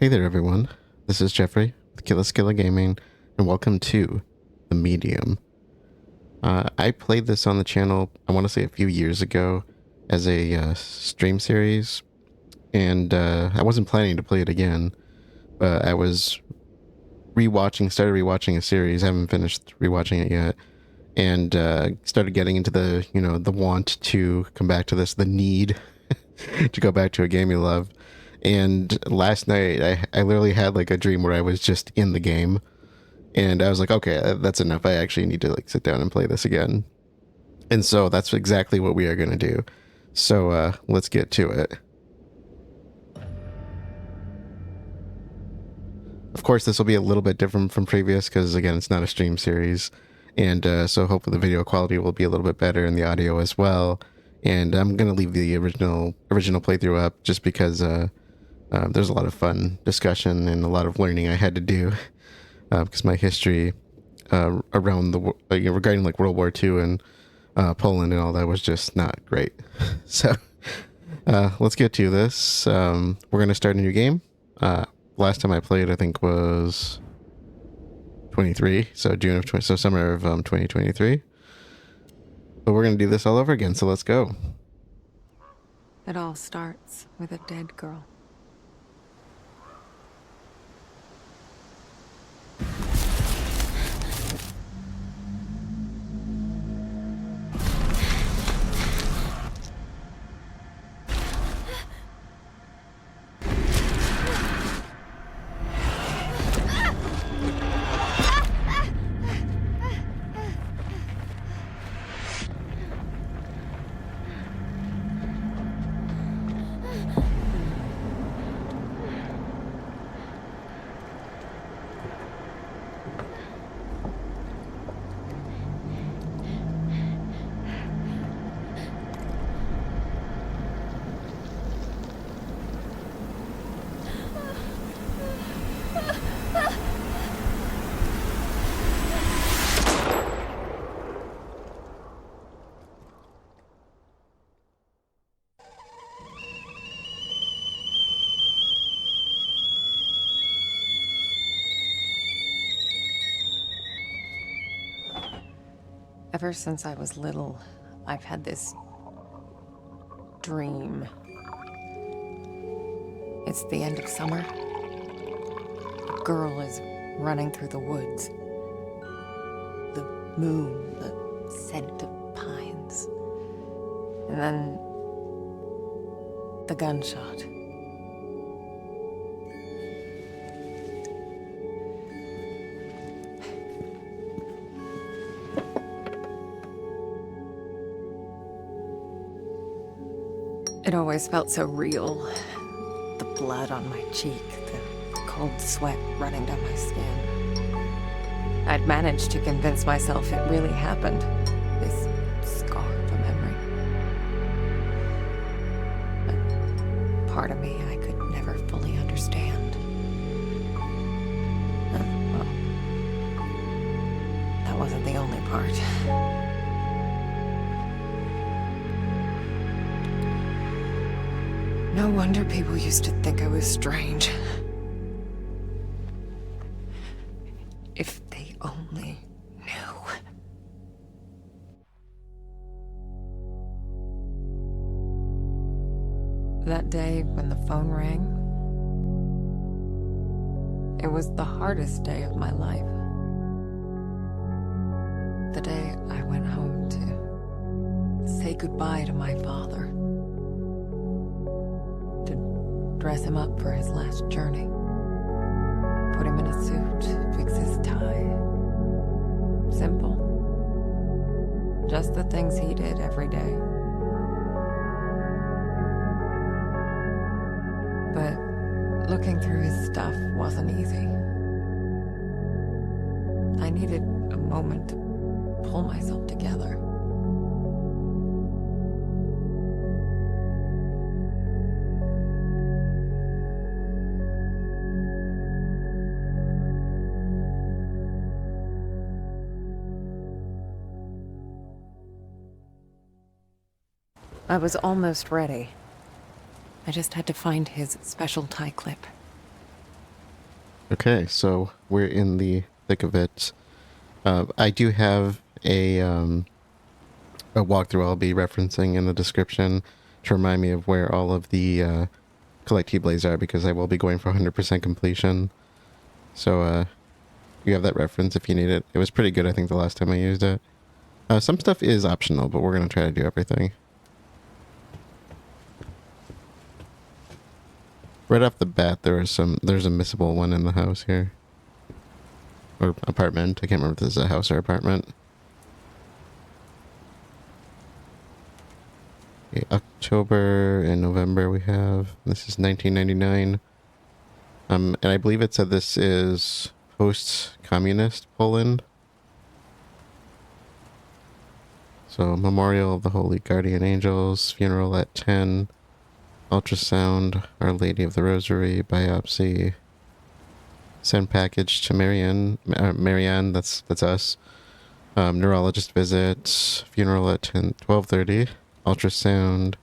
Hey there, everyone. This is Jeffrey with Killaskila Gaming, and welcome to The Medium. I played this on the channel, I want to say a few years ago, as a stream series, and I wasn't planning to play it again, but I was started rewatching a series, I haven't finished rewatching it yet, and started getting into the want to come back to this, the need to go back to a game you love. And last night, I literally had like a dream where I was just in the game. And I was like, okay, that's enough. I actually need to like sit down and play this again. And so that's exactly what we are going to do. So let's get to it. Of course, this will be a little bit different from previous because, again, it's not a stream series. And so hopefully the video quality will be a little bit better and the audio as well. And I'm going to leave the original playthrough up just because there's a lot of fun discussion and a lot of learning I had to do because my history around regarding like World War II and Poland and all that was just not great. So let's get to this. We're going to start a new game. Last time I played, I think, was 23, so summer of 2023. But we're going to do this all over again, so let's go. It all starts with a dead girl. Ever since I was little, I've had this dream. It's the end of summer. A girl is running through the woods. The moon, the scent of pines. And then the gunshot. It always felt so real. The blood on my cheek, the cold sweat running down my skin. I'd managed to convince myself it really happened. This scar of a memory. But part of me I could never fully understand. Well, that wasn't the only part. No wonder people used to think I was strange. If they only knew. That day when the phone rang, it was the hardest day of my life. The day I went home to say goodbye to my father. Dress him up for his last journey. Put him in a suit, fix his tie. Simple. Just the things he did every day. But looking through his stuff wasn't easy. I needed a moment to pull myself together. I was almost ready. I just had to find his special tie clip. Okay, so we're in the thick of it. I do have a walkthrough I'll be referencing in the description to remind me of where all of the collectibles are, because I will be going for 100% completion. So you have that reference if you need it. It was pretty good, I think, the last time I used it. Some stuff is optional, but we're going to try to do everything. Right off the bat, there's a missable one in the house here. Or apartment. I can't remember if this is a house or apartment. Okay, October and November we have. This is 1999. And I believe it said this is post-communist Poland. So, Memorial of the Holy Guardian Angels, funeral at 10, ultrasound, Our Lady of the Rosary, biopsy, send package to Marianne, that's us. Neurologist visit, funeral at 12:30, ultrasound,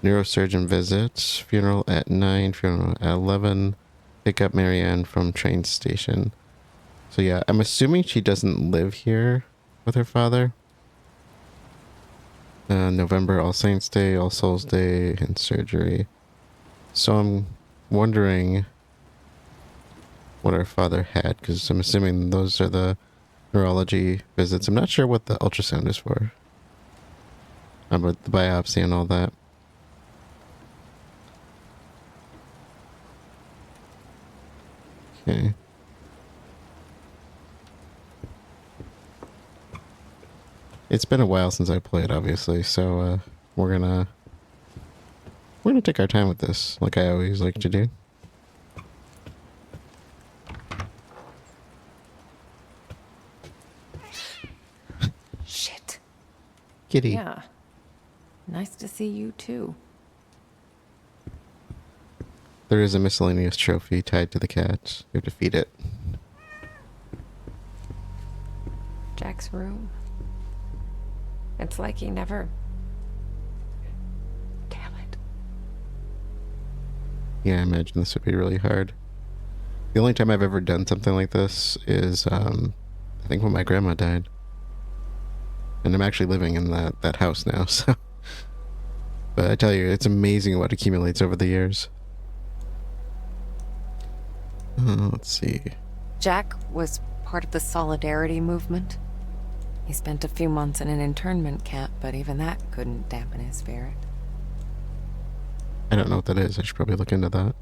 neurosurgeon visit, funeral at 9, funeral at 11, pick up Marianne from train station. So yeah, I'm assuming she doesn't live here with her father. November, All Saints Day, All Souls Day, and surgery. So I'm wondering what our father had, because I'm assuming those are the neurology visits. I'm not sure what the ultrasound is for. About the biopsy and all that. Okay. It's been a while since I played, obviously, so we're gonna take our time with this, like I always like to do. Shit. Kitty. Yeah. Nice to see you too. There is a miscellaneous trophy tied to the cat. You have to feed it. Jack's room. It's like he never... Damn it. Yeah, I imagine this would be really hard. The only time I've ever done something like this is, I think when my grandma died. And I'm actually living in that house now, so... But I tell you, it's amazing what accumulates over the years. Let's see. Jack was part of the Solidarity movement. He spent a few months in an internment camp, but even that couldn't dampen his spirit. I don't know what that is. I should probably look into that.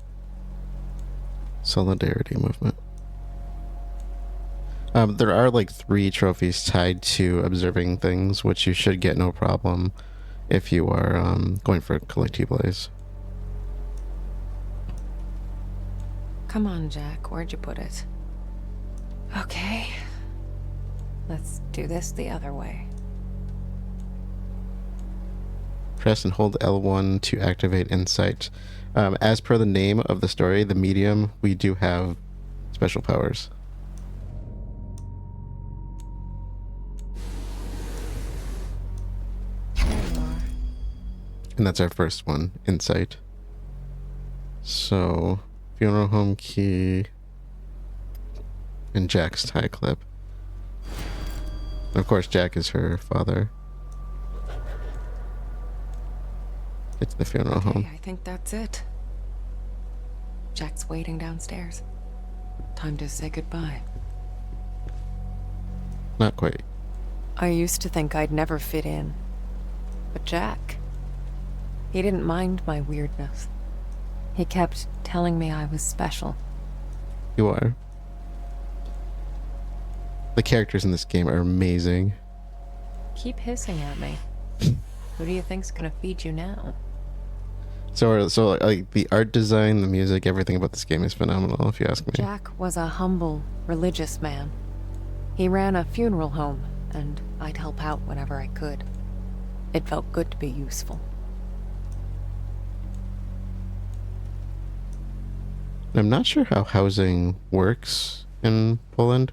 Solidarity movement. There are like 3 trophies tied to observing things, which you should get no problem if you are going for collectibles. Come on, Jack. Where'd you put it? Okay. Let's do this the other way. Press and hold L1 to activate insight. As per the name of the story, the medium, we do have special powers. There you are. And that's our first one, insight. So, funeral home key and Jack's tie clip. And of course, Jack is her father. It's the funeral home. I think that's it. Jack's waiting downstairs. Time to say goodbye. Not quite. I used to think I'd never fit in. But Jack, he didn't mind my weirdness. He kept telling me I was special. You are. The characters in this game are amazing. Keep hissing at me. Who do you think's gonna feed you now? So like the art design, the music, everything about this game is phenomenal, if you ask me. Jack was a humble, religious man. He ran a funeral home, and I'd help out whenever I could. It felt good to be useful. I'm not sure how housing works in Poland.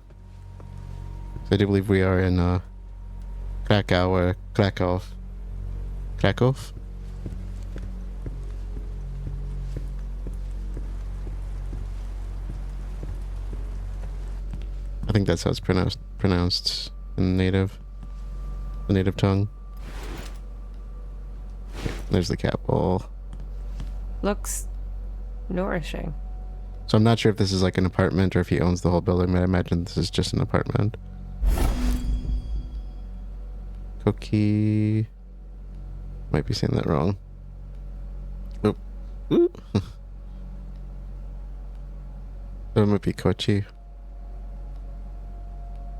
I do believe we are in Krakow or Krakow. Krakow? I think that's how it's pronounced in the native tongue. There's the cat bowl. Looks nourishing. So I'm not sure if this is like an apartment or if he owns the whole building, but I imagine this is just an apartment. Cookie. Might be saying that wrong. Oop. Ooh. That might be Kochi.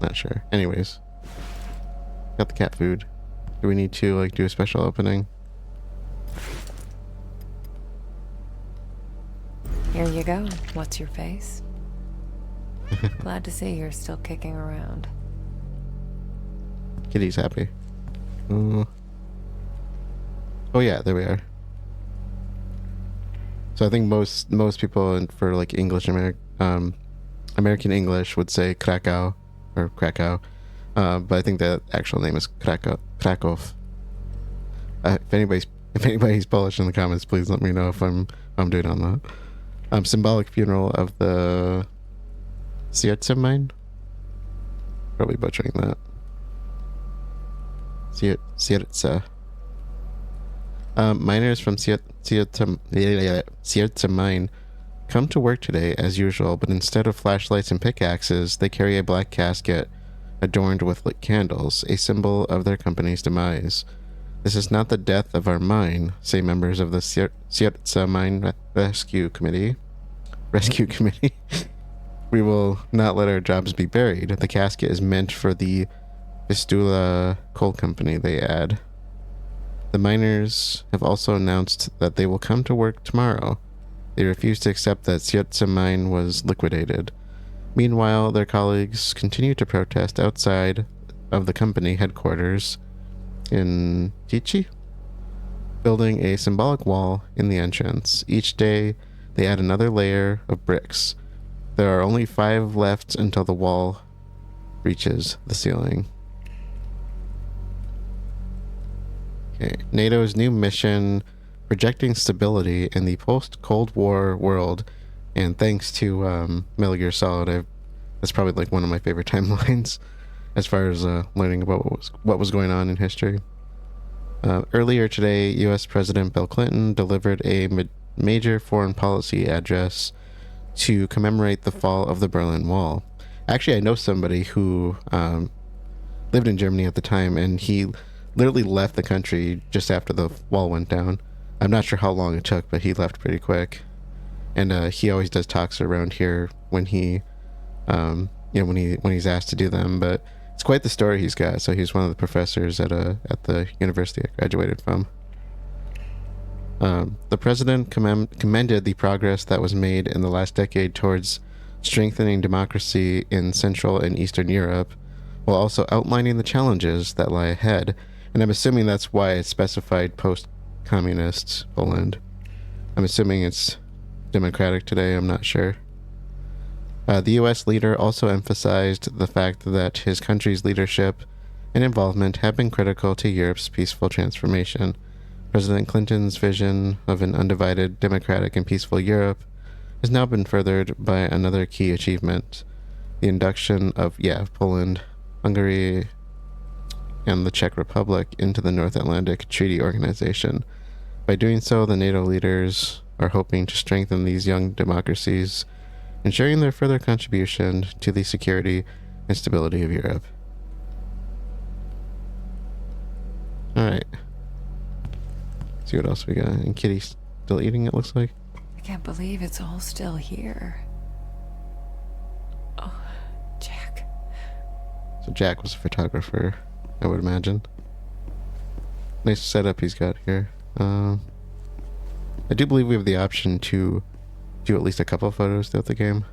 Not sure. Anyways. Got the cat food. Do we need to like do a special opening? Here you go. What's your face? Glad to see you're still kicking around. Kitty's happy. Ooh. Oh yeah, there we are. So I think most people for like English American English would say Krakow or Krakow, but I think the actual name is Krakow. If anybody's Polish in the comments, please let me know if I'm doing on that. Symbolic funeral of the Siertsa mine. Probably butchering that. Siertsa. Miners from Siertsa mine come to work today as usual, but instead of flashlights and pickaxes, they carry a black casket adorned with lit candles, a symbol of their company's demise. This is not the death of our mine, say members of the Siertsa Mine Rescue Committee. We will not let our jobs be buried. The casket is meant for the Vistula Coal Company, they add. The miners have also announced that they will come to work tomorrow. They refuse to accept that Siertsa Mine was liquidated. Meanwhile, their colleagues continue to protest outside of the company headquarters in Tichi, building a symbolic wall in the entrance. Each day, they add another layer of bricks. There are only 5 left until the wall reaches the ceiling. Okay. NATO's new mission, projecting stability in the post-Cold War world, and thanks to Metal Gear Solid, that's probably like one of my favorite timelines as far as learning about what was going on in history. Earlier today, U.S. President Bill Clinton delivered a major foreign policy address to commemorate the fall of the Berlin Wall. Actually, I know somebody who lived in Germany at the time, and he literally left the country just after the wall went down. I'm not sure how long it took, but he left pretty quick. And he always does talks around here when he, when he's asked to do them. But it's quite the story he's got. So he's one of the professors at the university I graduated from. The president commended the progress that was made in the last decade towards strengthening democracy in Central and Eastern Europe, while also outlining the challenges that lie ahead. And I'm assuming that's why it's specified post-communist Poland. I'm assuming it's democratic today, I'm not sure. The U.S. leader also emphasized the fact that his country's leadership and involvement have been critical to Europe's peaceful transformation. President Clinton's vision of an undivided, democratic, and peaceful Europe has now been furthered by another key achievement, the induction of Poland, Hungary, and the Czech Republic into the North Atlantic Treaty Organization. By doing so, the NATO leaders are hoping to strengthen these young democracies, ensuring their further contribution to the security and stability of Europe. Alright. See what else we got. And Kitty's still eating, it looks like. I can't believe it's all still here. Oh, Jack. So Jack was a photographer, I would imagine. Nice setup he's got here. I do believe we have the option to do at least a couple of photos throughout the game.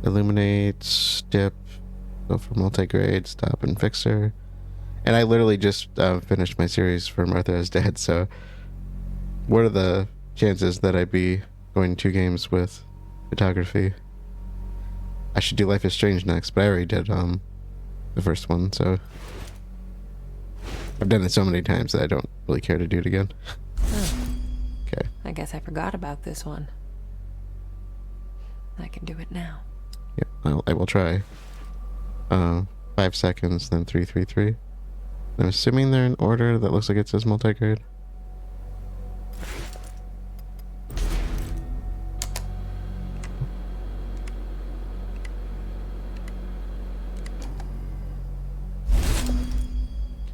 Illuminate, dip, go for multi-grade, stop, and fixer. And I literally just finished my series for Martha is Dead, so what are the chances that I'd be going 2 games with photography? I should do Life is Strange next, but I already did the first one, so I've done it so many times that I don't really care to do it again. Oh, Okay. I guess I forgot about this one. I can do it now. Yeah, I will try. 5 seconds, then 333. I'm assuming they're in order. That looks like it says multigrade.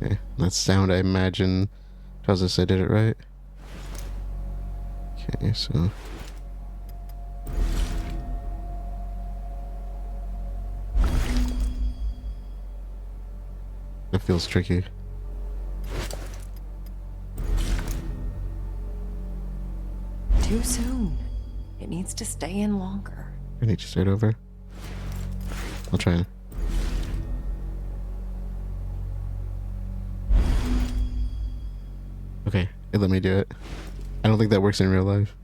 Okay, that sound I imagine tells us I did it right. Okay, so it feels tricky. Too soon. It needs to stay in longer. I need to start over. I'll try. Okay, it let me do it. I don't think that works in real life.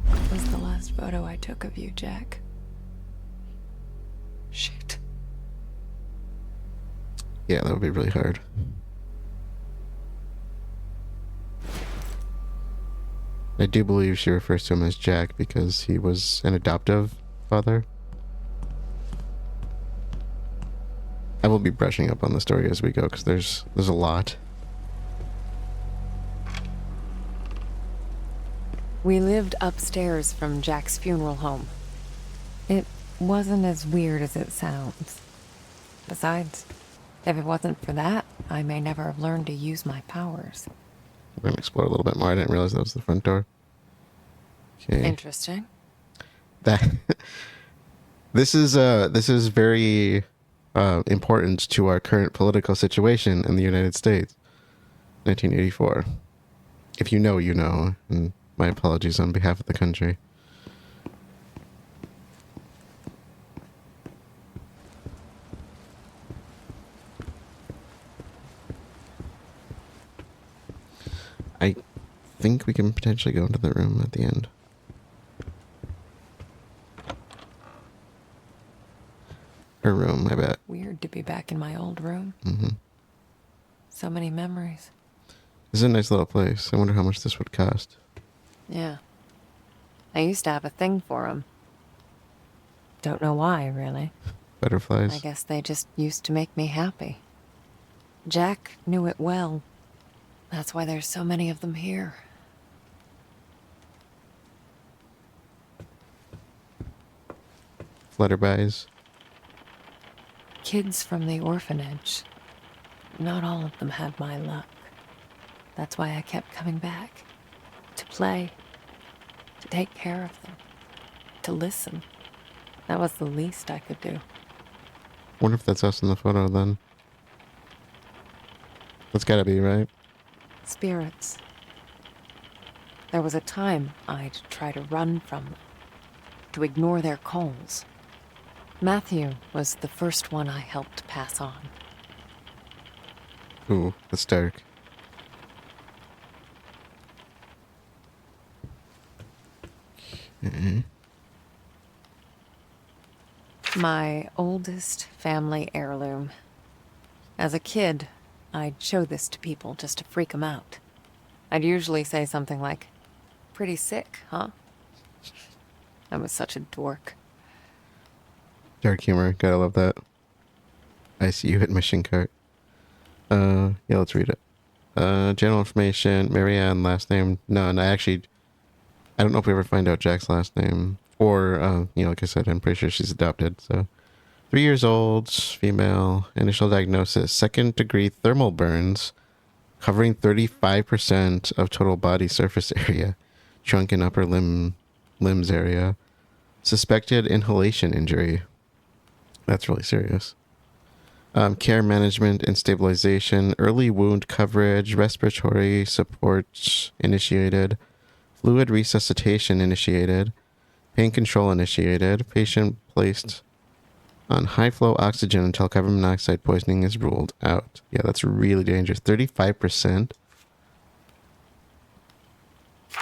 What was the last photo I took of you, Jack? Shit. Yeah, that would be really hard. I do believe she refers to him as Jack because he was an adoptive father. I will be brushing up on the story as we go because there's a lot. We lived upstairs from Jack's funeral home. It wasn't as weird as it sounds. Besides, if it wasn't for that, I may never have learned to use my powers. We're gonna explore a little bit more. I didn't realize that was the front door. Okay. Interesting. That this is very important to our current political situation in the United States. 1984. If you know, you know. And my apologies on behalf of the country. I think we can potentially go into the room at the end. Her room, I bet. Weird to be back in my old room. Mm-hmm. So many memories. This is a nice little place. I wonder how much this would cost. Yeah. I used to have a thing for them. Don't know why, really. Butterflies. I guess they just used to make me happy. Jack knew it well. That's why there's so many of them here. Flutterbys. Kids from the orphanage. Not all of them had my luck. That's why I kept coming back. To play. To take care of them. To listen. That was the least I could do. Wonder if that's us in the photo then. That's gotta be, right? Spirits. There was a time I'd try to run from them. To ignore their calls. Matthew was the first one I helped pass on. Ooh, that's dark. Okay. My oldest family heirloom. As a kid, I'd show this to people just to freak them out. I'd usually say something like, "Pretty sick, huh?" I was such a dork. Dark humor, gotta love that. I see you hit mission cart. Yeah, let's read it. General information, Marianne, last name, none. I don't know if we ever find out Jack's last name. Or, like I said, I'm pretty sure she's adopted, so. 3 years old, female, initial diagnosis, 2nd-degree thermal burns, covering 35% of total body surface area, trunk and upper limbs area. Suspected inhalation injury. That's really serious. Care management and stabilization, early wound coverage, respiratory support initiated, fluid resuscitation initiated, pain control initiated, patient placed on high flow oxygen until carbon monoxide poisoning is ruled out. Yeah, that's really dangerous. 35%.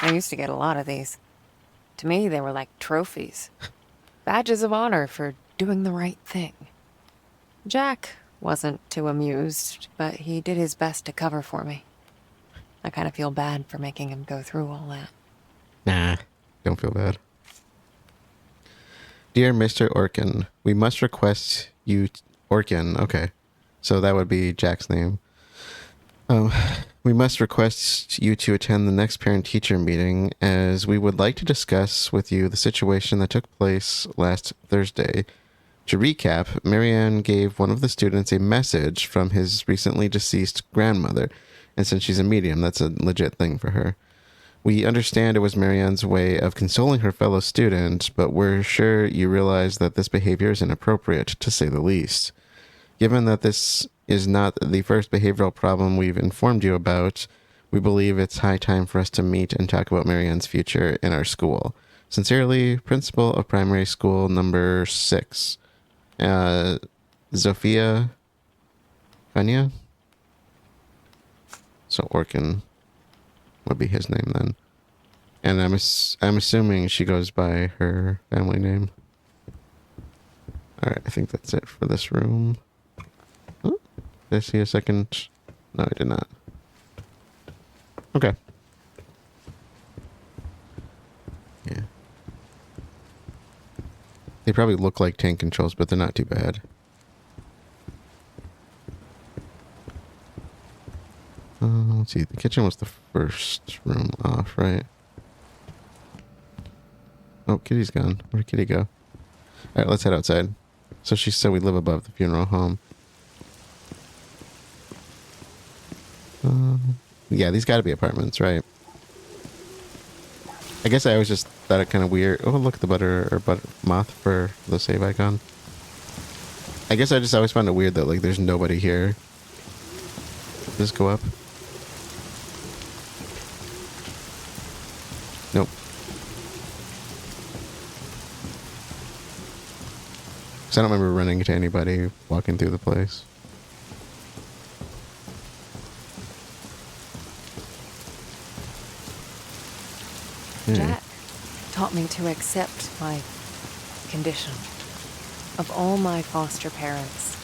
I used to get a lot of these. To me, they were like trophies. Badges of honor for doing the right thing. Jack wasn't too amused, but he did his best to cover for me. I kind of feel bad for making him go through all that. Nah, don't feel bad. Dear Mr. Orkin, we must request you... Orkin, okay. So that would be Jack's name. We must request you to attend the next parent-teacher meeting, as we would like to discuss with you the situation that took place last Thursday. To recap, Marianne gave one of the students a message from his recently deceased grandmother, and since she's a medium, that's a legit thing for her. We understand it was Marianne's way of consoling her fellow student, but we're sure you realize that this behavior is inappropriate, to say the least. Given that this is not the first behavioral problem we've informed you about, we believe it's high time for us to meet and talk about Marianne's future in our school. Sincerely, Principal of Primary School Number 6, Zofia Fania? So Orkin would be his name then. And I'm assuming she goes by her family name. Alright, I think that's it for this room. Oh, did I see a second? No, I did not. Okay. Yeah. They probably look like tank controls, but they're not too bad. Let's see. The kitchen was the first room off, right? Oh, Kitty's gone. Where'd Kitty go? Alright, let's head outside. So she said we live above the funeral home. Yeah, these gotta be apartments, right? I guess I always just thought it kind of weird. Oh, look at the butter moth for the save icon. I guess I just always found it weird that like there's nobody here. Just go up. Nope. Because I don't remember running into anybody walking through the place. Jack taught me to accept my condition. Of all my foster parents,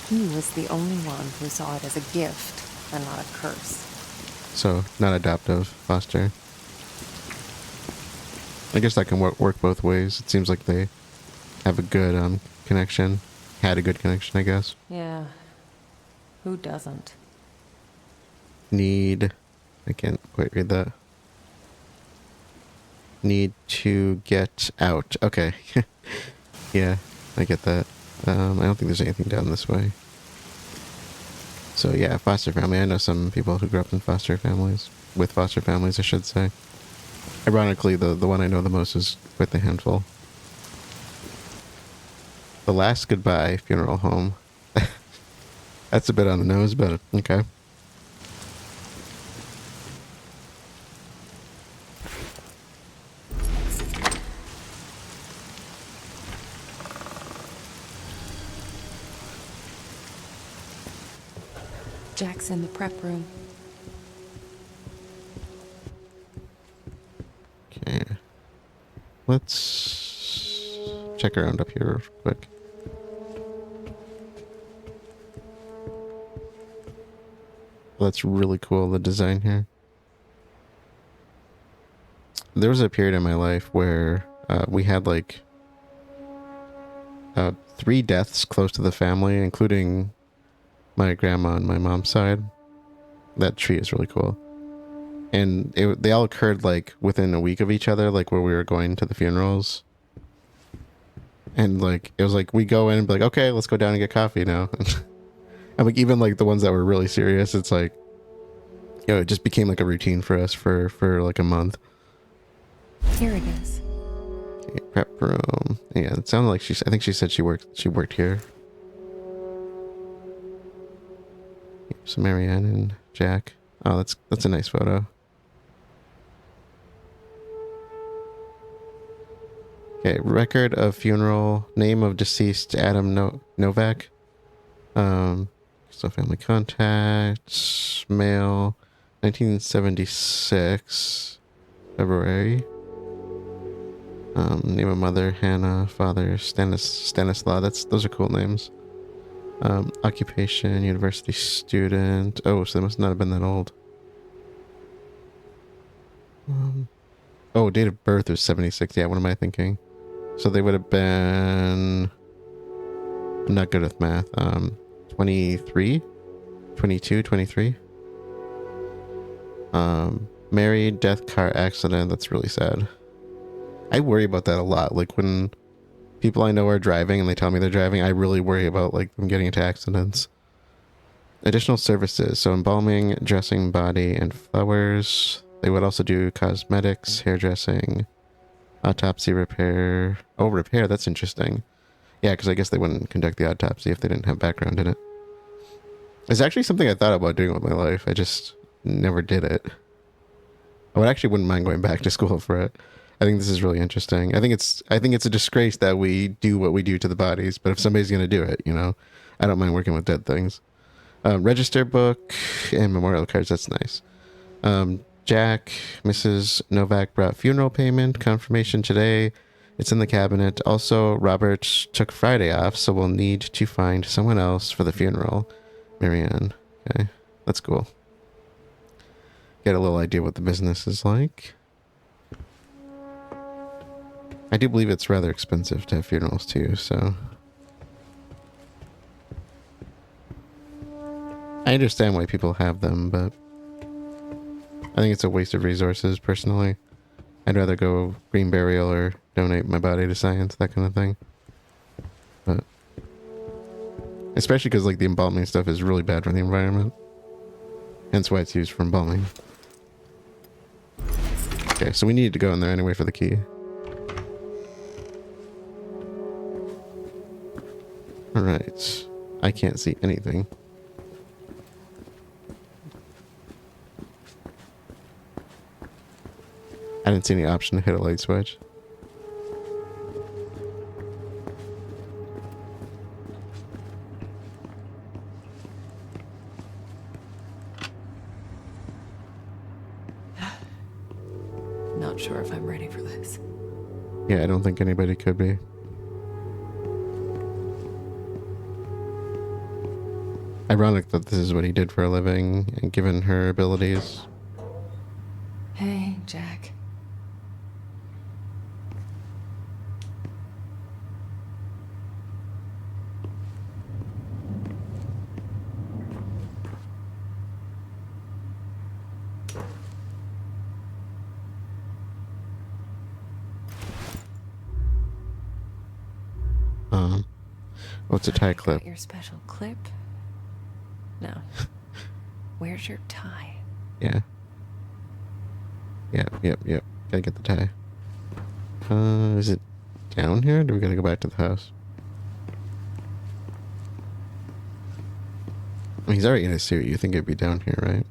he was the only one who saw it as a gift and not a curse. So, not adoptive, foster. I guess that can work both ways. It seems like they have a good connection. Had a good connection, I guess. Yeah. Who doesn't? Need... I can't quite read that. Need to get out. Okay. Yeah, I get that. I don't think there's anything down this way. So yeah, foster family. I know some people who grew up in foster families. With foster families, I should say. Ironically, the one I know the most is quite the handful. The Last Goodbye Funeral Home. That's a bit on the nose, but okay. Jack's in the prep room. Okay. Let's check around up here real quick. Well, that's really cool, the design here. There was a period in my life where we had like 3 deaths close to the family, including my grandma on my mom's side. That tree is really cool. And they all occurred like within a week of each other, like where we were going to the funerals. And like, it was like, we go in and be like, okay, let's go down and get coffee now. And like, even like the ones that were really serious, it's like, you know, it just became like a routine for us for like a month. Here it is. Okay, prep room. Yeah, it sounded like I think she said she worked here. So Marianne and Jack. Oh, that's a nice photo. Okay, record of funeral. Name of deceased Adam Novak. So family contacts. Male. 1976. February. Name of mother Hannah. Father Stanislaw. Those are cool names. Occupation, university student. Oh, so they must not have been that old. Oh, date of birth was 76. Yeah, what am I thinking? So they would have been... I'm not good with math. 23? 22, 23? Married, death, car accident. That's really sad. I worry about that a lot. Like when people I know are driving and they tell me they're driving, I really worry about like them getting into accidents. Additional services. So embalming, dressing body, and flowers. They would also do cosmetics, hairdressing, autopsy, repair. Oh, repair. That's interesting. Yeah, because I guess they wouldn't conduct the autopsy if they didn't have background in it. It's actually something I thought about doing with my life. I just never did it. I would actually wouldn't mind going back to school for it. I think this is really interesting. I think it's a disgrace that we do what we do to the bodies, but if somebody's going to do it, you know, I don't mind working with dead things. Register book and memorial cards. That's nice. Jack, Mrs. Novak brought funeral payment confirmation today. It's in the cabinet. Also, Robert took Friday off, so we'll need to find someone else for the funeral. Marianne. Okay, that's cool. Get a little idea what the business is like. I do believe it's rather expensive to have funerals too, so... I understand why people have them, but... I think it's a waste of resources, personally. I'd rather go green burial or donate my body to science, that kind of thing. But... especially because, like, the embalming stuff is really bad for the environment. Hence why it's used for embalming. Okay, so we needed to go in there anyway for the key. Alright. I can't see anything. I didn't see any option to hit a light switch. Not sure if I'm ready for this. Yeah, I don't think anybody could be. Ironic that this is what he did for a living, and given her abilities. Hey, Jack. What's a tie clip? Your special clip? No. Where's your tie? Yeah. Yep. Gotta get the tie. Is it down here? Or do we gotta go back to the house? I mean, he's already in a suit. You think it'd be down here, right?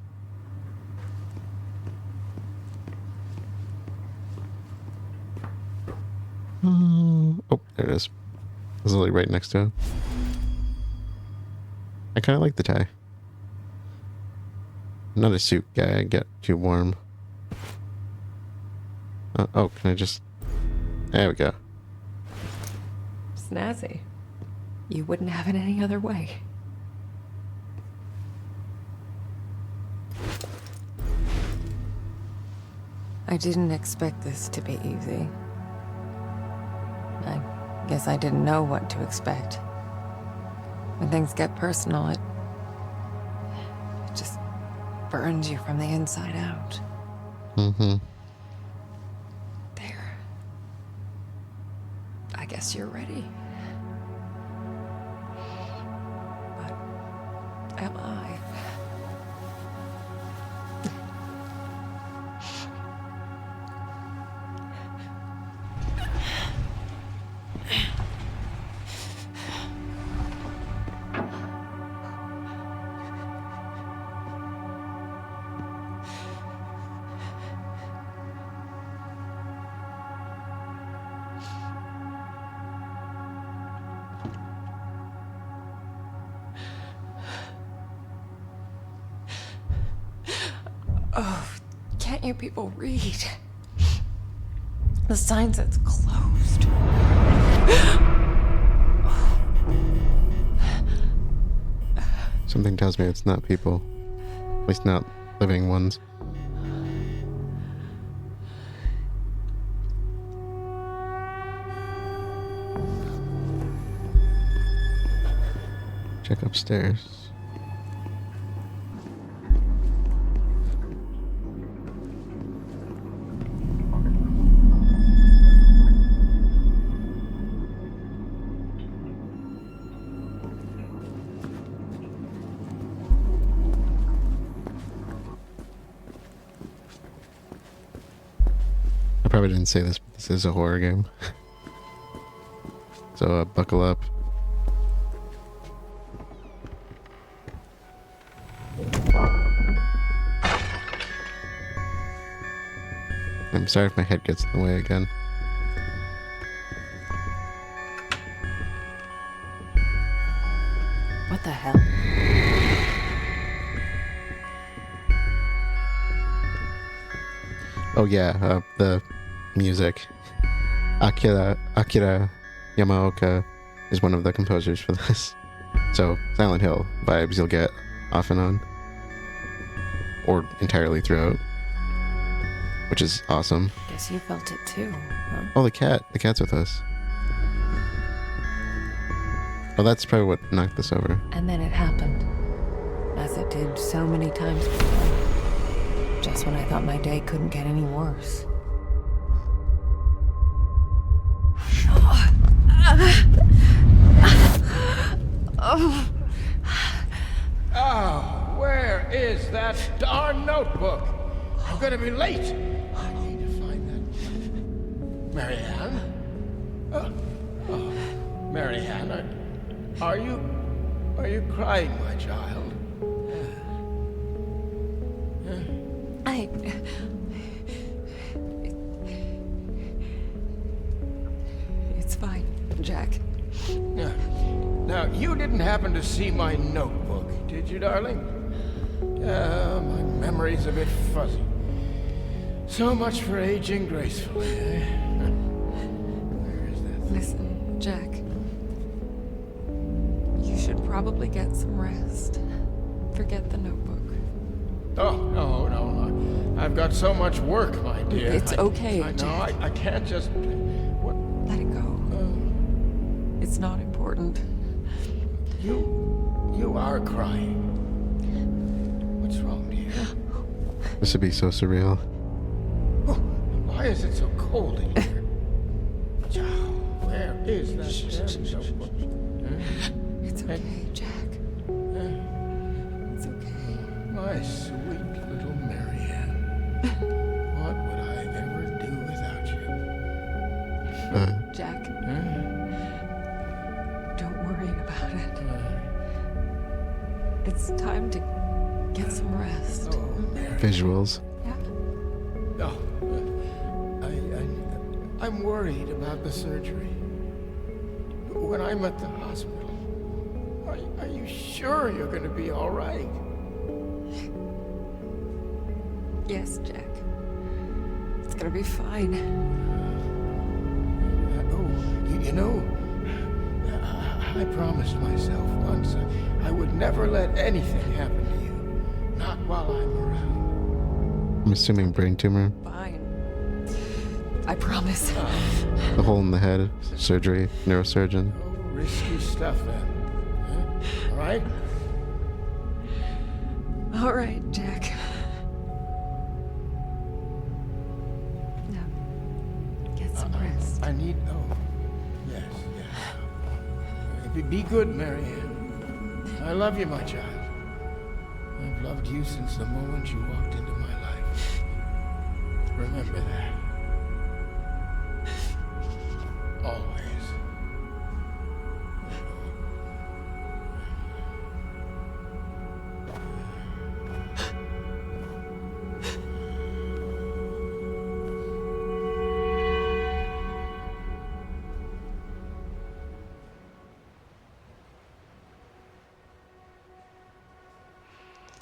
Oh, there it is. It's literally right next to him. I kind of like the tie. I'm not a suit guy. I get too warm. Oh, can I just... There we go. Snazzy. You wouldn't have it any other way. I didn't expect this to be easy. I guess I didn't know what to expect. When things get personal, it just burns you from the inside out. Mm-hmm. There. I guess you're ready. But am I? Oh, can't you people read? The sign says closed. Something tells me it's not people. At least not living ones. Check upstairs. I probably didn't say this, but this is a horror game. So buckle up. I'm sorry if my head gets in the way again. What the hell? Oh yeah, the music. Akira Yamaoka is one of the composers for this. So Silent Hill vibes you'll get off and on. Or entirely throughout. Which is awesome. Guess you felt it too, huh? Oh, the cat. The cat's with us. Oh, that's probably what knocked this over. And then it happened. As it did so many times before. Just when I thought my day couldn't get any worse. Oh, where is that darn notebook? I'm gonna be late. I need to find that. Marianne? Marianne, are you crying, my child? It's fine, Jack. Now, you didn't happen to see my notebook, did you, darling? My memory's a bit fuzzy. So much for aging gracefully, eh? Where is that thing? Listen, Jack. You should probably get some rest. Forget the notebook. Oh, no. I've got so much work, my dear. It's okay, I know, Jack. I can't just... What? Let it go. It's not important. You are crying. What's wrong, dear? This would be so surreal. Oh, why is it so cold in here? Where is that damn notebook? It's okay, Jack. It's okay. My sweet little Marianne. What would I ever do without you? Jack, don't worry about it. It's time to get some rest. Oh, Marianne. Visuals. Oh, I'm worried about the surgery. When I'm at the hospital, are you sure you're going to be all right? Yes, Jack. It's gonna be fine. You know, I promised myself once I would never let anything happen to you. Not while I'm around. I'm assuming brain tumor. Fine. I promise. The hole in the head. Surgery. Neurosurgeon. Oh, risky stuff then. Huh? All right? All right, Jack. Now, get some rest. I need... Oh, yes. Be good, Marianne. I love you, my child. I've loved you since the moment you walked into my life. Remember that. Always.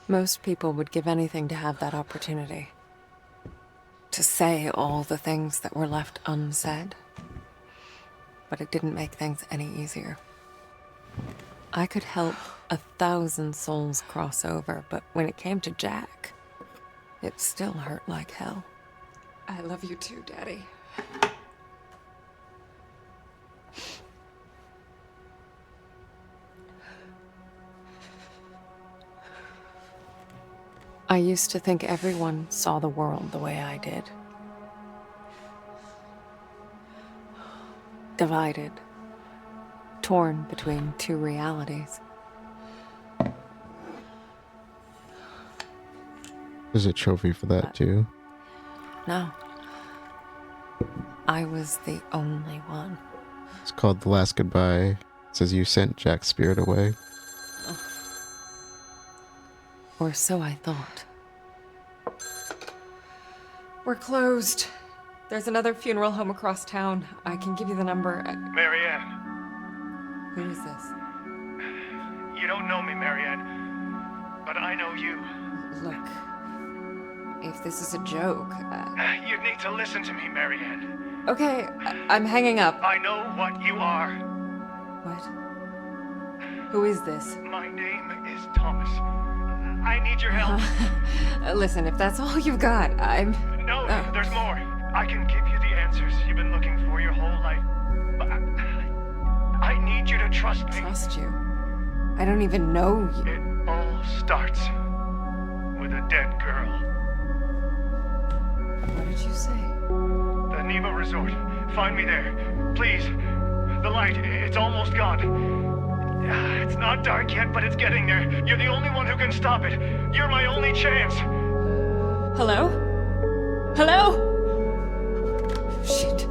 Most people would give anything to have that opportunity. To say all the things that were left unsaid. But it didn't make things any easier. I could help 1,000 souls cross over, but when it came to Jack, it still hurt like hell. I love you too, Daddy. I used to think everyone saw the world the way I did. Divided. Torn between two realities. There's a trophy for that too. No. I was the only one. It's called The Last Goodbye. It says you sent Jack's spirit away. Or so I thought. We're closed. There's another funeral home across town. I can give you the number. Marianne, Who is this? you don't know me, Marianne, but I know you. Look, if this is a joke... You need to listen to me, Marianne. Okay, I'm hanging up. I know what you are. What? Who is this? My name is Thomas. I need your help. Listen, if that's all you've got, I'm... No, there's more. I can give you the answers you've been looking for your whole life. But I need you to trust me. Trust you? I don't even know you. It all starts with a dead girl. What did you say? The Niwa Resort. Find me there. Please. The light, it's almost gone. It's not dark yet, but it's getting there. You're the only one who can stop it. You're my only chance. Hello? Hello? Shit.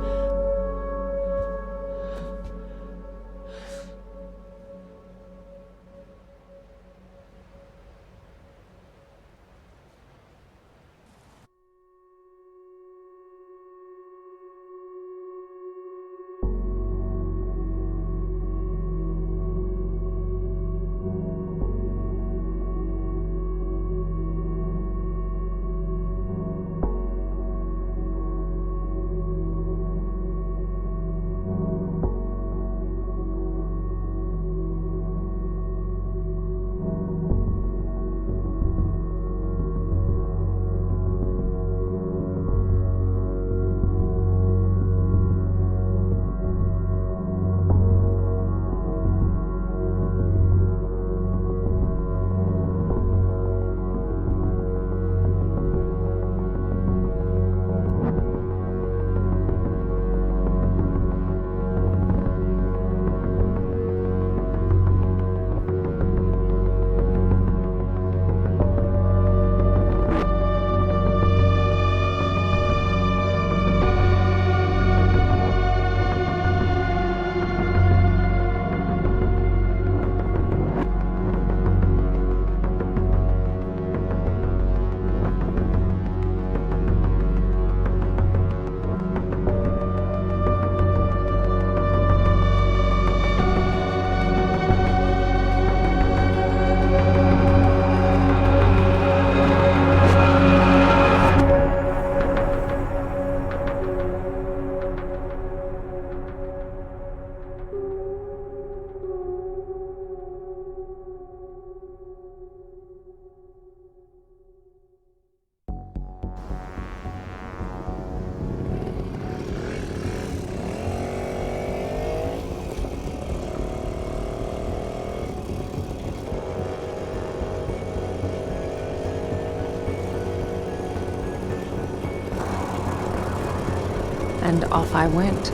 And off I went,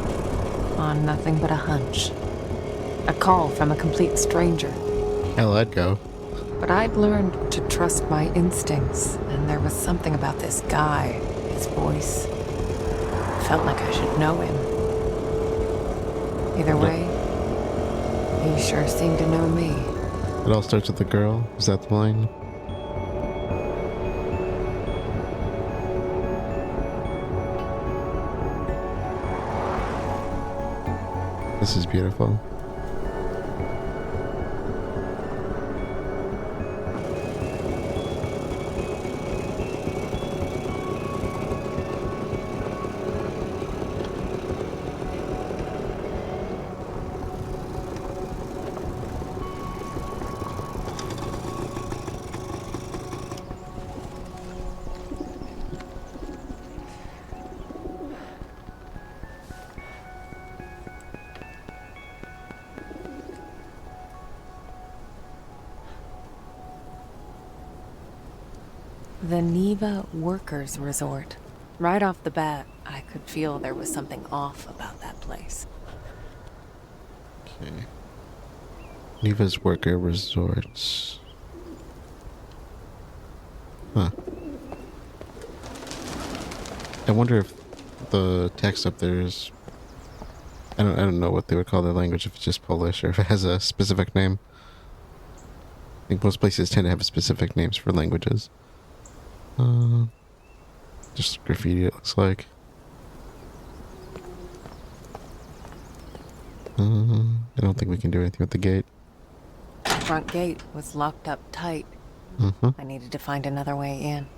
on nothing but a hunch. A call from a complete stranger. Hell, I'd go. But I'd learned to trust my instincts, and there was something about this guy, his voice. Felt like I should know him. Either way, he sure seemed to know me. It all starts with the girl. Is that the line? This is beautiful. The Niwa Workers Resort. Right off the bat, I could feel there was something off about that place. Okay. Niwa's Worker Resorts. Huh. I wonder if the text up there is... I don't know what they would call their language, if it's just Polish or if it has a specific name. I think most places tend to have specific names for languages. Just graffiti, it looks like. I don't think we can do anything with the gate. The front gate was locked up tight. I needed to find another way in.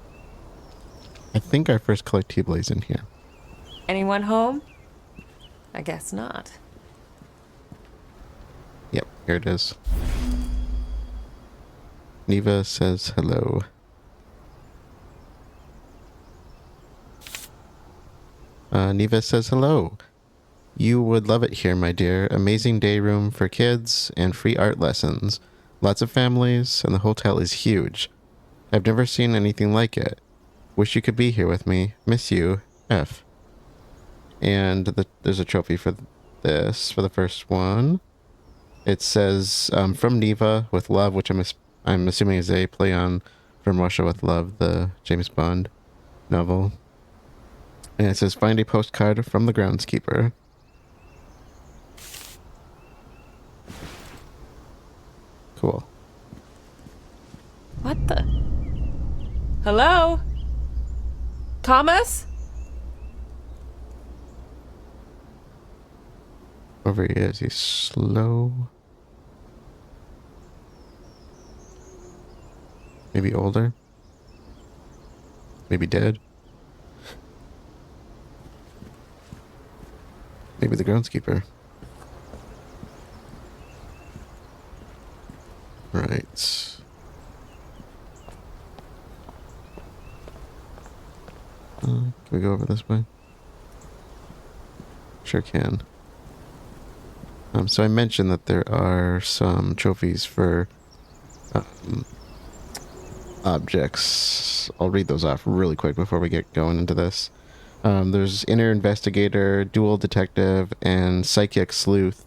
I think our first collectible is in here. Anyone home? I guess not. Yep, here it is. Niwa says hello. Niwa says hello. You would love it here, my dear. Amazing day room for kids and free art lessons. Lots of families, and the hotel is huge. I've never seen anything like it. Wish you could be here with me. Miss you. F. And there's a trophy for this, for the first one. It says, from Niwa with love, which I'm assuming is a play on From Russia with Love, the James Bond novel. And it says, find a postcard from the groundskeeper. Cool. What the? Hello? Thomas? Whoever he is, he's slow. Maybe older. Maybe dead. Maybe the groundskeeper. Right. Can we go over this way? Sure can. So I mentioned that there are some trophies for objects. I'll read those off really quick before we get going into this. There's Inner Investigator, Dual Detective, and Psychic Sleuth.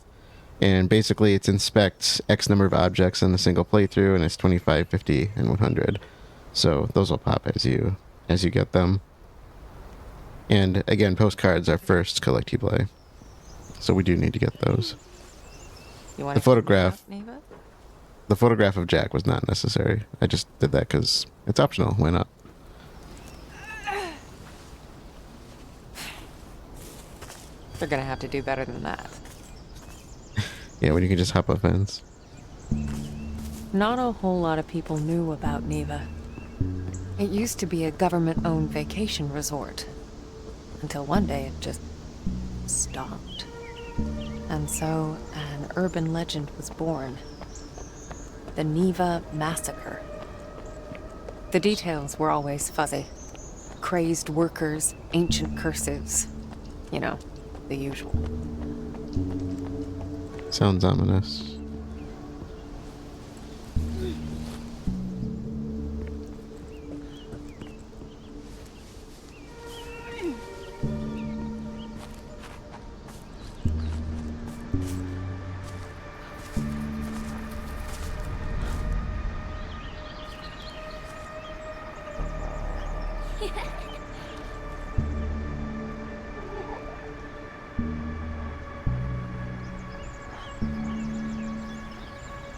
And basically it's inspect X number of objects in a single playthrough, and it's 25, 50, and 100. So those will pop as you get them. And again, postcards are first collectible. So we do need to get those. You want The photograph. Niwa? The photograph of Jack was not necessary. I just did that because it's optional. Why not? They're gonna have to do better than that. Yeah, when you can just hop a fence. Not a whole lot of people knew about Niwa. It used to be a government-owned vacation resort. Until one day it just stopped. And so an urban legend was born. The Niwa Massacre. The details were always fuzzy. Crazed workers, ancient curses. You know, the usual. Sounds ominous.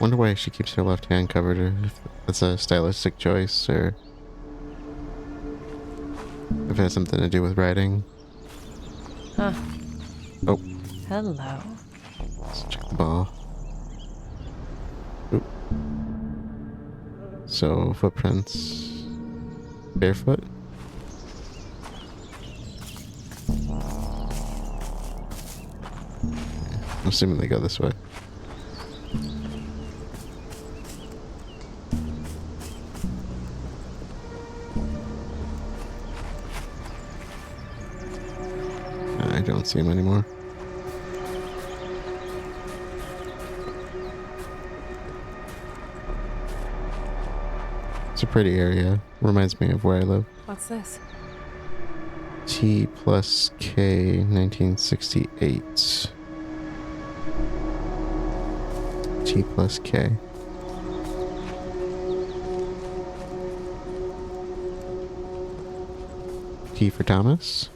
Wonder why she keeps her left hand covered, or if that's a stylistic choice, or if it has something to do with writing. Huh. Oh, Hello. let's check the ball. Oop. So, footprints. Barefoot? I'm assuming they go this way. I don't see him anymore. Is a pretty area. Reminds me of where I live. What's this? T plus K 1968. T plus K. T for Thomas.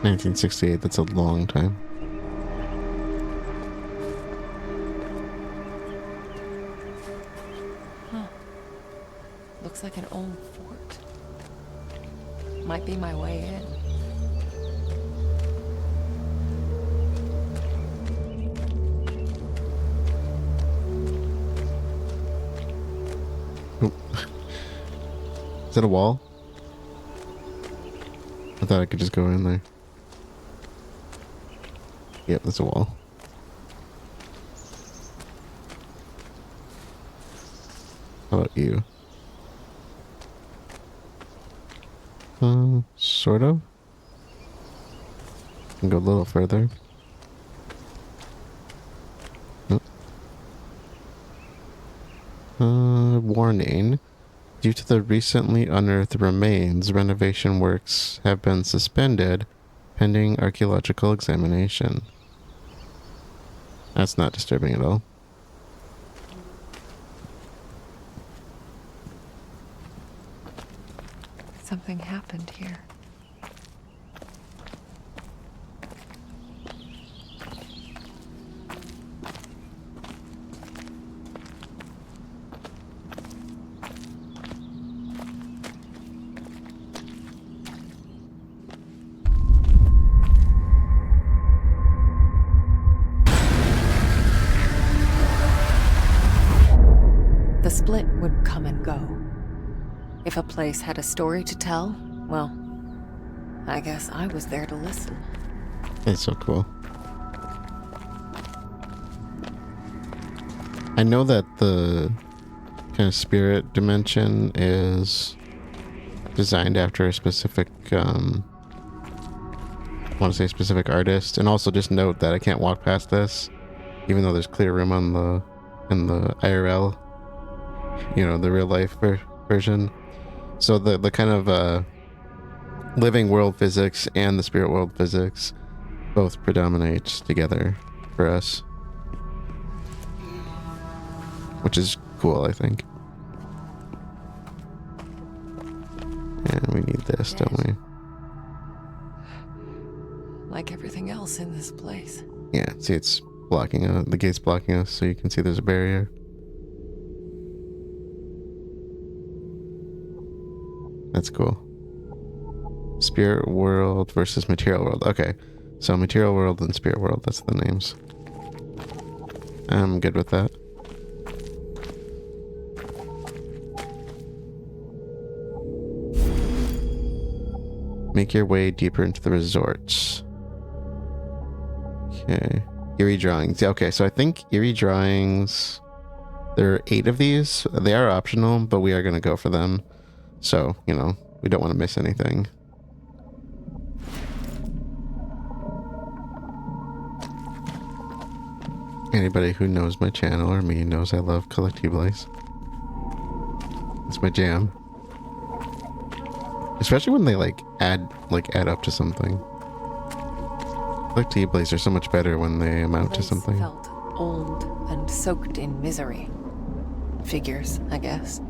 $1968, that's a long time. Huh. Looks like an old fort. Might be my way in. Oop. Is that a wall? I thought I could just go in there. Yep, that's a wall. How about you? Sort of. Can go a little further. Warning. Due to the recently unearthed remains, renovation works have been suspended pending archaeological examination. That's not disturbing at all. Something happened here. The split would come and go. If a place had a story to tell, well, I guess I was there to listen. It's so cool. I know that the kind of spirit dimension is designed after a specific, I want to say specific artist, and also just note that I can't walk past this, even though there's clear room on in the IRL, you know, the real life version. So the kind of living world physics and the spirit world physics both predominate together for us, which is cool, I think. And we need this, don't we? Like everything else in this place. Yeah, see, it's blocking the gate's blocking us, so you can see there's a barrier. That's cool. Spirit world versus material world. Okay, so material world and spirit world, that's the names. I'm good with that. Make your way deeper into the resorts. Okay. Eerie drawings. Yeah, okay, so I think eerie drawings, there are 8 of these. They are optional, but we are going to go for them. So, you know, we don't want to miss anything. Anybody who knows my channel or me knows I love collectibles. It's my jam. Especially when they add up to something. Collectibles are so much better when they amount to something. Felt old and soaked in misery. Figures, I guess.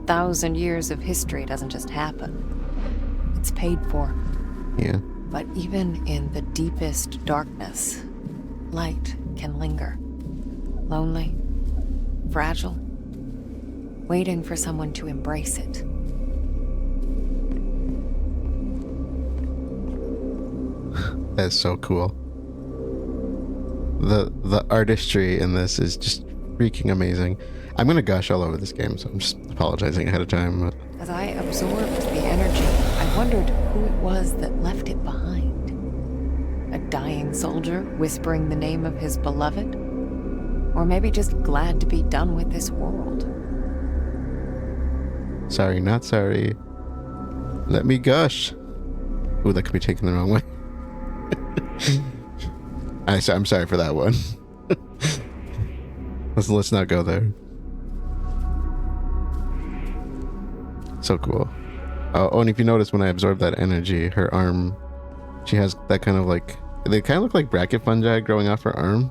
1,000 years of history doesn't just happen. It's paid for. Yeah. But even in the deepest darkness, light can linger. Lonely, fragile, waiting for someone to embrace it. That's so cool. The artistry in this is just freaking amazing. I'm gonna gush all over this game, so I'm just apologizing ahead of time. As I absorbed the energy, I wondered who it was that left it behind. A dying soldier whispering the name of his beloved? Or maybe just glad to be done with this world. Sorry, not sorry. Let me gush. Ooh, that could be taken the wrong way. I'm sorry for that one. let's not go there. So cool. Oh, and if you notice when I absorb that energy, her arm, she has that kind of like, they kind of look like bracket fungi growing off her arm.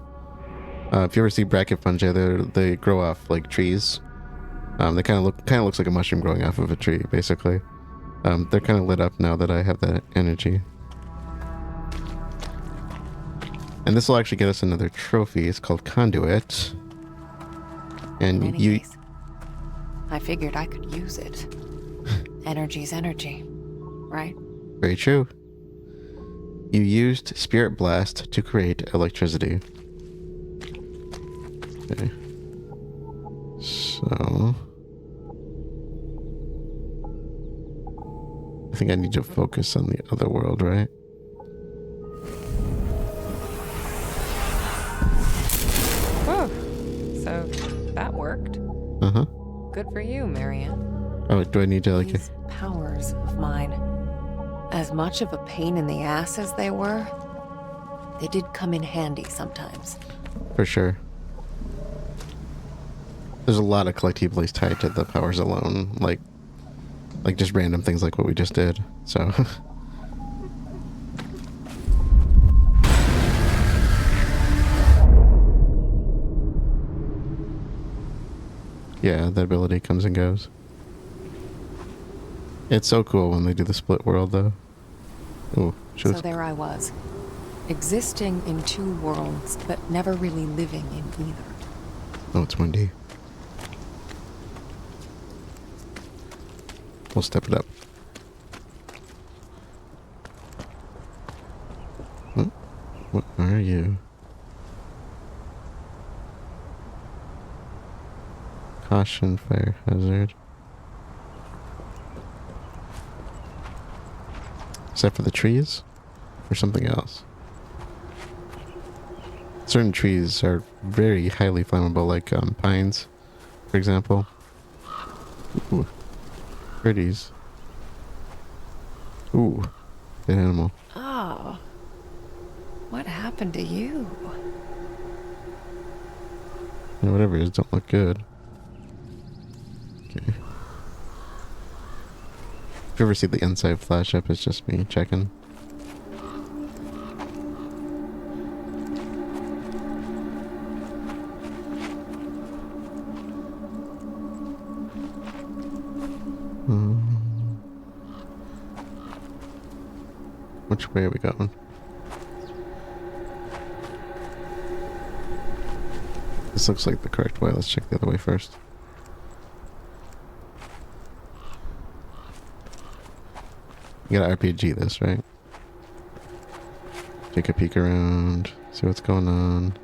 If you ever see bracket fungi, they grow off like trees. They kind of looks like a mushroom growing off of a tree, basically. They're kind of lit up now that I have that energy. And this will actually get us another trophy. It's called Conduit. And In any case, I figured I could use it. Energy's energy, right? Very true. You used Spirit Blast to create electricity. Okay. So... I think I need to focus on the other world, right? Oh, so that worked. Uh-huh. Good for you, Marianne. Oh, do I need to like... These powers of mine, as much of a pain in the ass as they were, they did come in handy sometimes. For sure. There's a lot of collectibles tied to the powers alone, like just random things like what we just did. So yeah, that ability comes and goes. It's so cool when they do the split world though. Oh, So there I was, existing in two worlds, but never really living in either. Oh, it's windy. We'll step it up. What are you? Caution, fire hazard. Is that for the trees? Or something else? Certain trees are very highly flammable, like pines, for example. Ooh. Pretties. Ooh. An animal. Oh. What happened to you? Yeah, whatever it is, don't look good. Okay. If you ever see the inside flash up, it's just me checking. Which way are we going? This looks like the correct way. Let's check the other way first. You gotta RPG this, right? Take a peek around, see what's going on.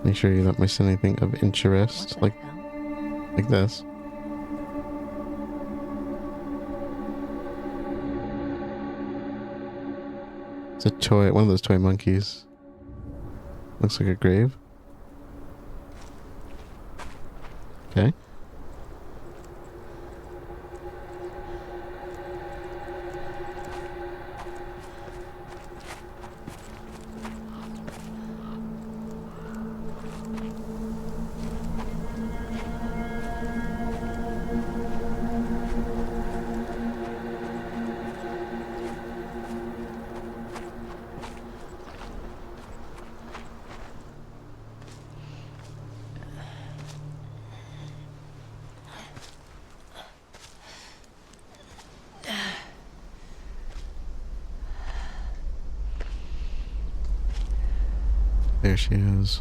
Make sure you don't miss anything of interest, like this. It's a toy, one of those toy monkeys. Looks like a grave. Okay. There she is.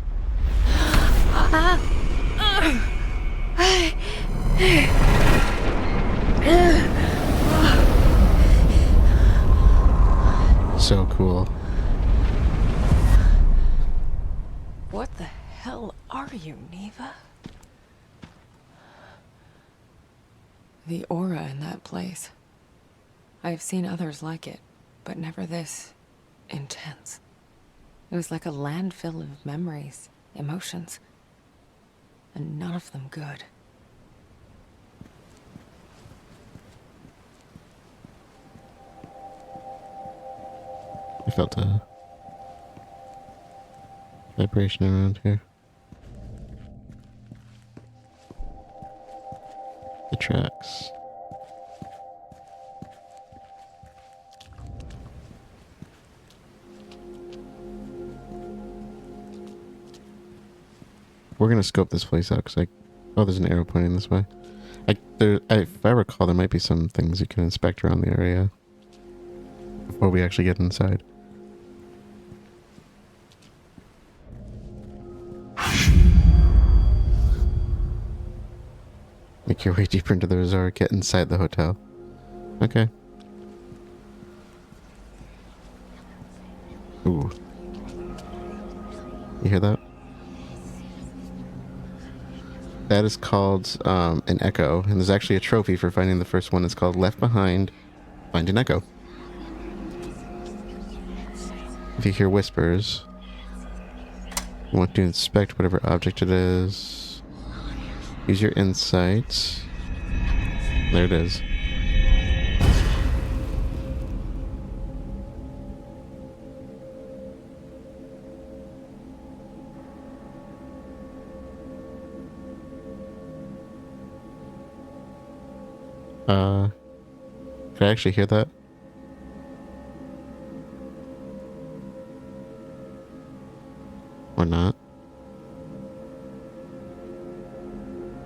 So cool. What the hell are you, Niwa? The aura in that place. I've seen others like it, but never this intense. It was like a landfill of memories, emotions, and none of them good. I felt a vibration around here. The tracks. We're gonna scope this place out because oh, there's an arrow pointing this way. If I recall, there might be some things you can inspect around the area before we actually get inside. Make your way deeper into the resort. Get inside the hotel. Okay. Ooh. You hear that? That is called an echo, and there's actually a trophy for finding the first one. It's called Left Behind, Find an Echo. If you hear whispers, you want to inspect whatever object it is. Use your insight. There it is. Could I actually hear that? Or not?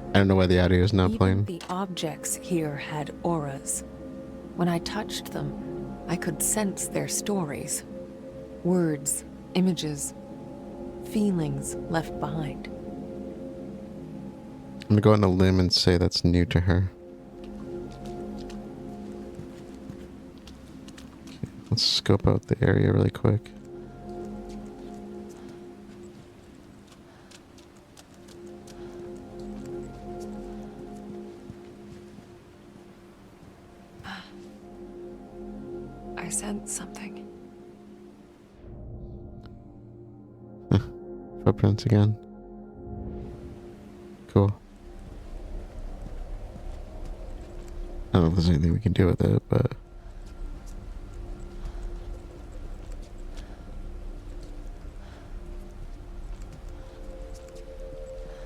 I don't know why the audio is not Even playing. the objects here had auras. When I touched them, I could sense their stories. Words, images, feelings left behind. I'm gonna go on a limb and say that's new to her. Okay, let's scope out the area really quick. I sense something. Footprints again. Cool. I don't know if there's anything we can do with it, but...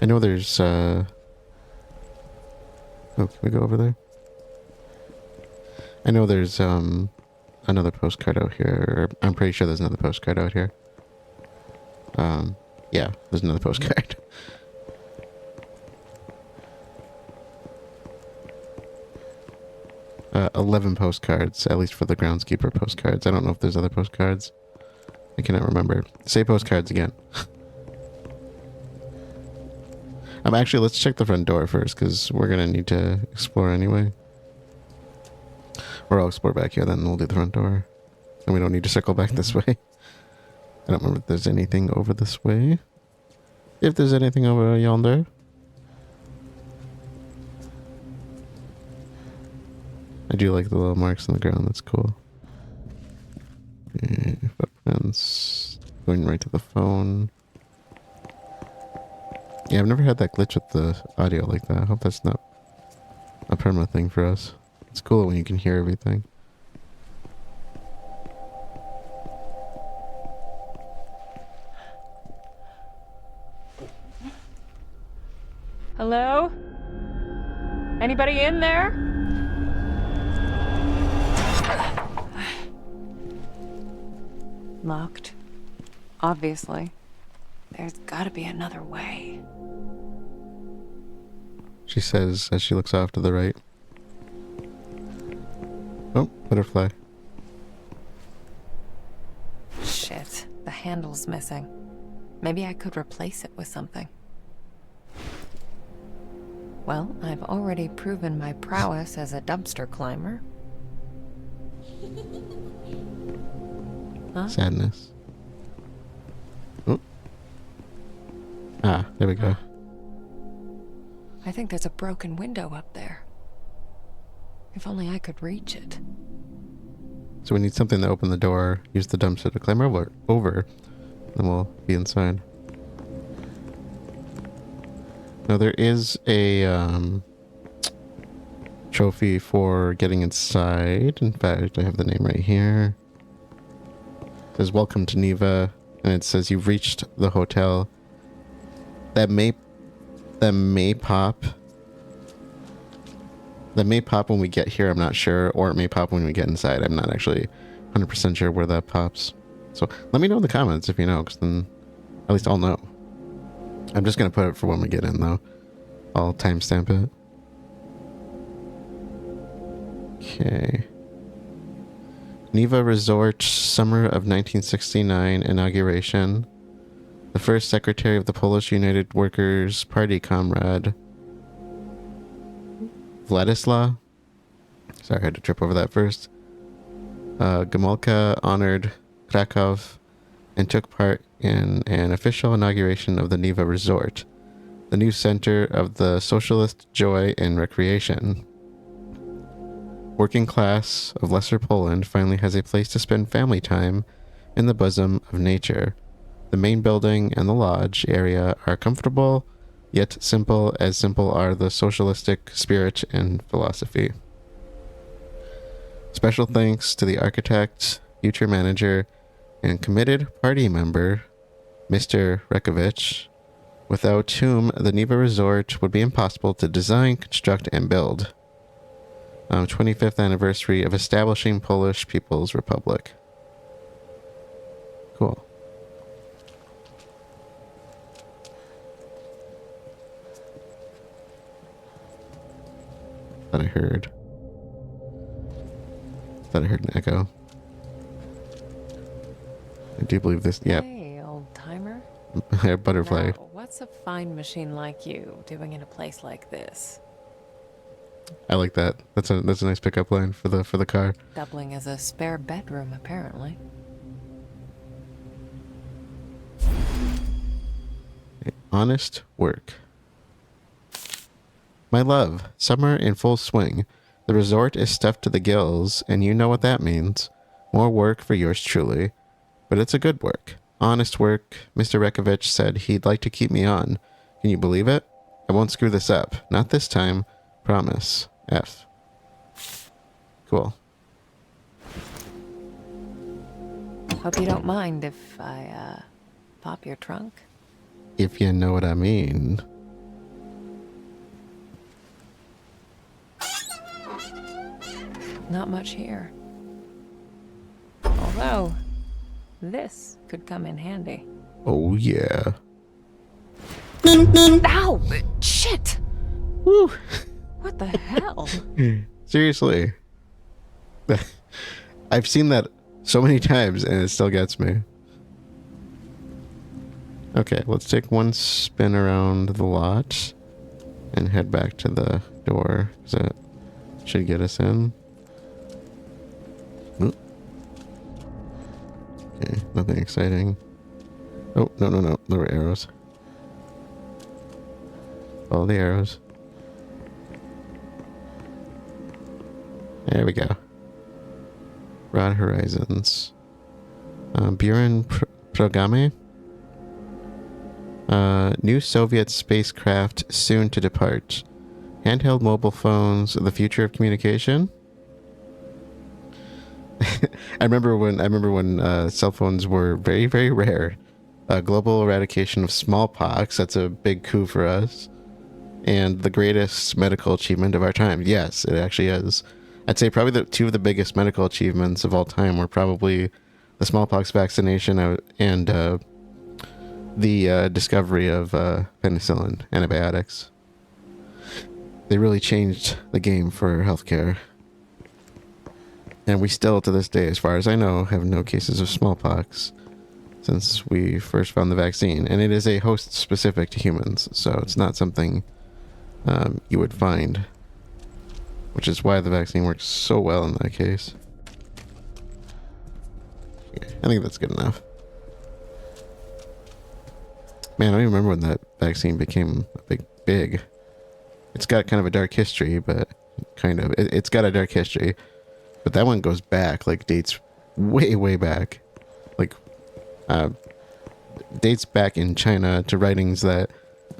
I know there's, Oh, can we go over there? I know there's, another postcard out here. I'm pretty sure there's another postcard out here. Yeah, there's another postcard. 11 postcards, at least for the groundskeeper postcards. I don't know if there's other postcards. I cannot remember. Say postcards again. Actually, let's check the front door first, because we're going to need to explore anyway. Or I'll explore back here, then we'll do the front door. And we don't need to circle back this way. I don't remember if there's anything over this way. If there's anything over yonder. I do like the little marks on the ground, that's cool. Okay, footprints. Going right to the phone. Yeah, I've never had that glitch with the audio like that. I hope that's not a permanent thing for us. It's cool when you can hear everything. Hello? Anybody in there? Locked. Obviously. There's gotta be another way. She says as she looks off to the right. Oh, butterfly. Shit, the handle's missing. Maybe I could replace it with something. Well, I've already proven my prowess as a dumpster climber. Huh? Sadness. Oh. Ah, there we go. I think there's a broken window up there. If only I could reach it. So we need something to open the door. Use the dumpster to climb over. Then we'll be inside. Now there is a trophy for getting inside. In fact, I have the name right here. says welcome to Niwa, and it says you've reached the hotel. That may pop. That may pop when we get here, I'm not sure, or it may pop when we get inside. I'm not actually 100% sure where that pops. So let me know in the comments if you know, because then at least I'll know. I'm just going to put it for when we get in, though. I'll timestamp it. Okay. Niwa Resort, summer of 1969, inauguration. The first secretary of the Polish United Workers' Party, comrade Władysław. Sorry, I had to trip over that first. Gomulka honored Krakow and took part in an official inauguration of the Niwa Resort, the new center of the socialist joy and recreation. Working class of Lesser Poland finally has a place to spend family time in the bosom of nature. The main building and the lodge area are comfortable, yet simple as simple are the socialistic spirit and philosophy. Special thanks to the architect, future manager, and committed party member, Mr. Rekovich, without whom the Niwa Resort would be impossible to design, construct, and build. 25th anniversary of establishing Polish People's Republic. Cool. Thought I heard an echo. I do believe this. Yep. Hey, old timer. A butterfly. Now, what's a fine machine like you doing in a place like this? I like that. That's a nice pickup line for the car. Doubling as a spare bedroom, apparently. Honest work. My love, summer in full swing. The resort is stuffed to the gills, and you know what that means. More work for yours truly. But it's a good work. Honest work. Mr. Rekovich said he'd like to keep me on. Can you believe it? I won't screw this up. Not this time. Promise. F. Cool. Hope you don't mind if I, pop your trunk. If you know what I mean. Not much here. Although, this could come in handy. Oh, yeah. Ow! Shit! Woo! What the hell? Seriously. I've seen that so many times and it still gets me. Okay, let's take one spin around the lot and head back to the door, because that should get us in. Oop. Okay, nothing exciting. Oh, no. There were arrows. Follow the arrows. There we go. Broad horizons. Buran Programy. New Soviet spacecraft soon to depart. Handheld mobile phones, the future of communication. I remember when cell phones were very, very rare. Global eradication of smallpox. That's a big coup for us. And the greatest medical achievement of our time. Yes, it actually is. I'd say probably the two of the biggest medical achievements of all time were probably the smallpox vaccination and the discovery of penicillin, antibiotics. They really changed the game for healthcare. And we still, to this day, as far as I know, have no cases of smallpox since we first found the vaccine. And it is a host specific to humans, so it's not something you would find. Which is why the vaccine works so well in that case. Yeah, I think that's good enough. Man, I don't even remember when that vaccine became big. It's got kind of a dark history, but it's got a dark history. But that one goes back, like dates way, way back. Like, dates back in China to writings that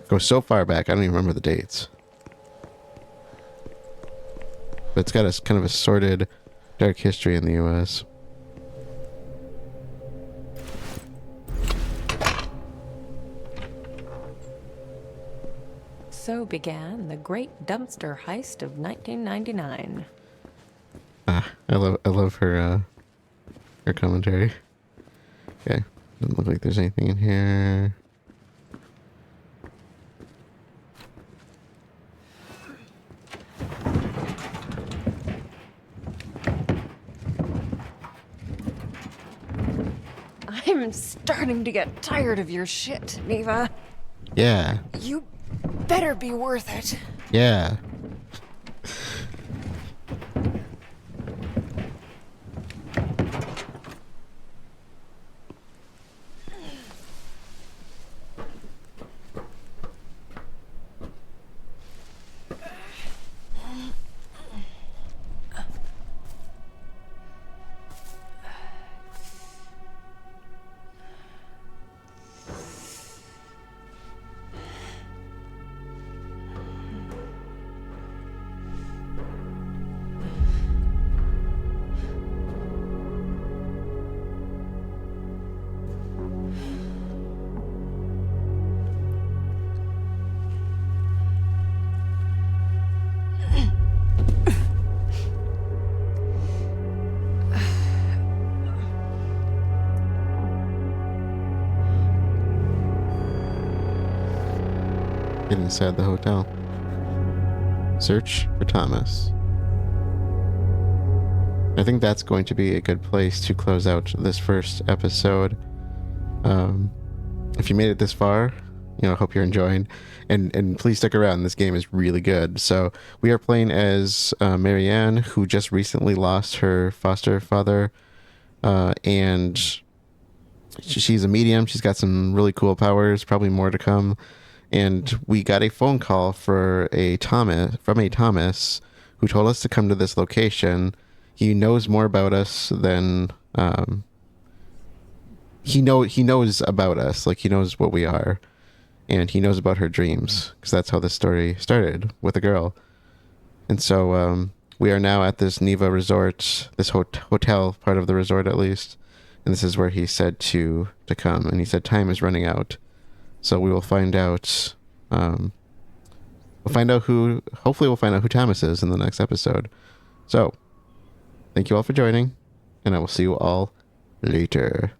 go so far back, I don't even remember the dates. But it's got a kind of a sordid, dark history in the U.S. So began the great dumpster heist of 1999. I love her commentary. Okay, doesn't look like there's anything in here. I'm starting to get tired of your shit, Niwa. Yeah, You better be worth it. yeah. Get inside the hotel. Search for Thomas. I think that's going to be a good place to close out this first episode. If you made it this far, I hope you're enjoying, and please stick around. This game is really good. So we are playing as Marianne, who just recently lost her foster father, and she's a medium. She's got some really cool powers, probably more to come. And we got a phone call from a Thomas who told us to come to this location. He knows more about us than he knows about us, like he knows what we are, and he knows about her dreams, because that's how this story started, with a girl. And so we are now at this Niwa resort, this hotel part of the resort at least, and this is where he said to come, and he said time is running out. So we will find out. Hopefully we'll find out who Thomas is in the next episode. So, thank you all for joining, and I will see you all later.